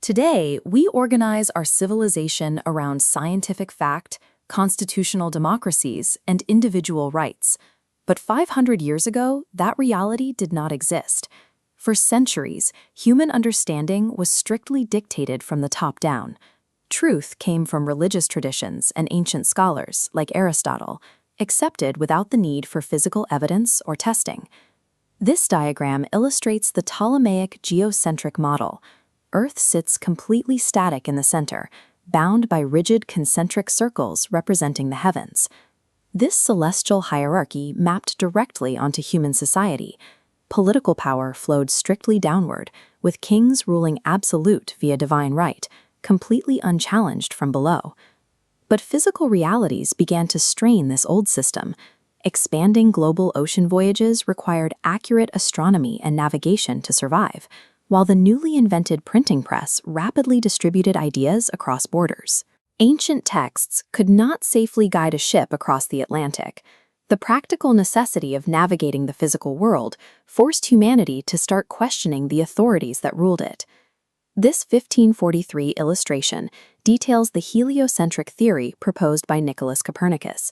Today, we organize our civilization around scientific fact, constitutional democracies, and individual rights. But 500 years ago, that reality did not exist. For centuries, human understanding was strictly dictated from the top down. Truth came from religious traditions and ancient scholars, like Aristotle, accepted without the need for physical evidence or testing. This diagram illustrates the Ptolemaic geocentric model. Earth sits completely static in the center, bound by rigid concentric circles representing the heavens. This celestial hierarchy mapped directly onto human society. Political power flowed strictly downward, with kings ruling absolute via divine right, completely unchallenged from below. But physical realities began to strain this old system. Expanding global ocean voyages required accurate astronomy and navigation to survive, while the newly invented printing press rapidly distributed ideas across borders. Ancient texts could not safely guide a ship across the Atlantic. The practical necessity of navigating the physical world forced humanity to start questioning the authorities that ruled it. This 1543 illustration details the heliocentric theory proposed by Nicolaus Copernicus.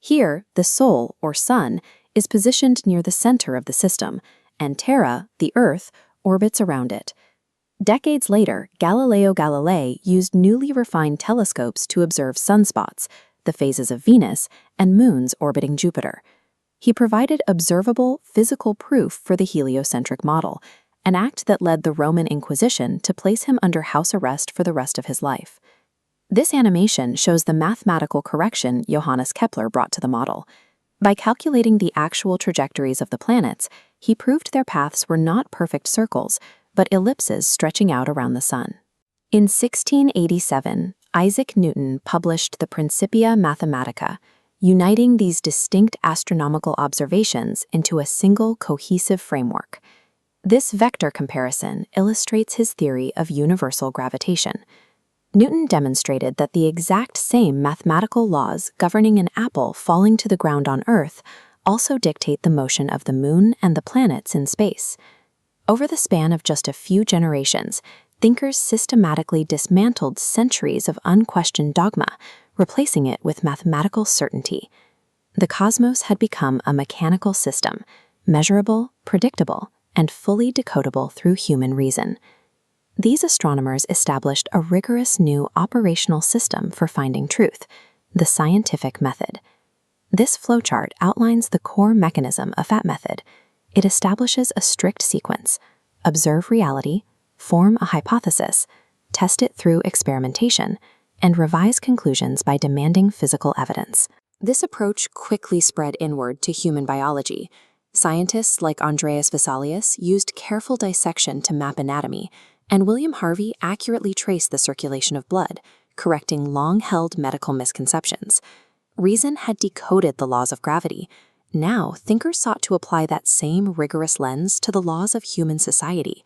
Here, the Sol, or Sun, is positioned near the center of the system, and Terra, the Earth, orbits around it. Decades later, Galileo Galilei used newly refined telescopes to observe sunspots, the phases of Venus, and moons orbiting Jupiter. He provided observable, physical proof for the heliocentric model, an act that led the Roman Inquisition to place him under house arrest for the rest of his life. This animation shows the mathematical correction Johannes Kepler brought to the model. By calculating the actual trajectories of the planets, he proved their paths were not perfect circles, but ellipses stretching out around the sun. In 1687, Isaac Newton published the Principia Mathematica, uniting these distinct astronomical observations into a single cohesive framework. This vector comparison illustrates his theory of universal gravitation. Newton demonstrated that the exact same mathematical laws governing an apple falling to the ground on Earth also dictate the motion of the moon and the planets in space. Over the span of just a few generations, thinkers systematically dismantled centuries of unquestioned dogma, replacing it with mathematical certainty. The cosmos had become a mechanical system, measurable, predictable, and fully decodable through human reason. These astronomers established a rigorous new operational system for finding truth, the scientific method. This flowchart outlines the core mechanism of that method. It establishes a strict sequence: observe reality, form a hypothesis, test it through experimentation, and revise conclusions by demanding physical evidence. This approach quickly spread inward to human biology. Scientists like Andreas Vesalius used careful dissection to map anatomy, and William Harvey accurately traced the circulation of blood, correcting long-held medical misconceptions. Reason had decoded the laws of gravity. Now, thinkers sought to apply that same rigorous lens to the laws of human society,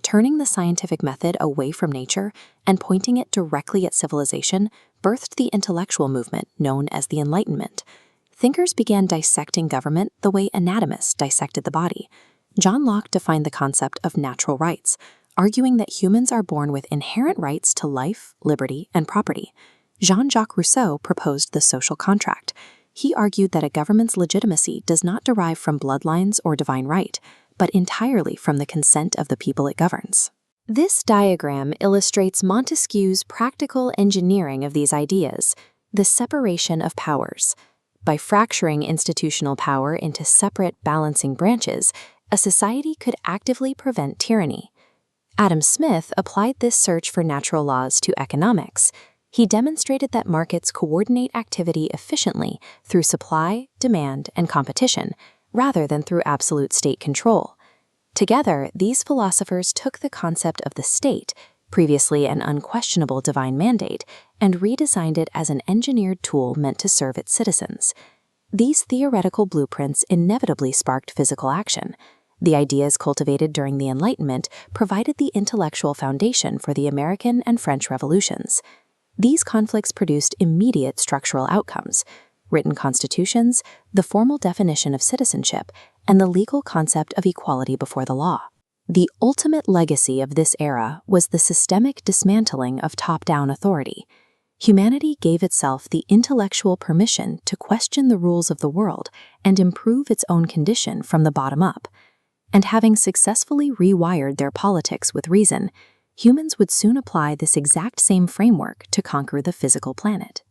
turning the scientific method away from nature and pointing it directly at civilization birthed the intellectual movement known as the Enlightenment. Thinkers began dissecting government the way anatomists dissected the body. John Locke defined the concept of natural rights, arguing that humans are born with inherent rights to life, liberty, and property. Jean-Jacques Rousseau proposed the social contract. He argued that a government's legitimacy does not derive from bloodlines or divine right, but entirely from the consent of the people it governs. This diagram illustrates Montesquieu's practical engineering of these ideas, the separation of powers. By fracturing institutional power into separate balancing branches, a society could actively prevent tyranny. Adam Smith applied this search for natural laws to economics. He demonstrated that markets coordinate activity efficiently through supply, demand, and competition, rather than through absolute state control. Together, these philosophers took the concept of the state, previously an unquestionable divine mandate, and redesigned it as an engineered tool meant to serve its citizens. These theoretical blueprints inevitably sparked physical action. The ideas cultivated during the Enlightenment provided the intellectual foundation for the American and French revolutions. These conflicts produced immediate structural outcomes: written constitutions, the formal definition of citizenship, and the legal concept of equality before the law. The ultimate legacy of this era was the systemic dismantling of top-down authority. Humanity gave itself the intellectual permission to question the rules of the world and improve its own condition from the bottom up. And having successfully rewired their politics with reason, humans would soon apply this exact same framework to conquer the physical planet.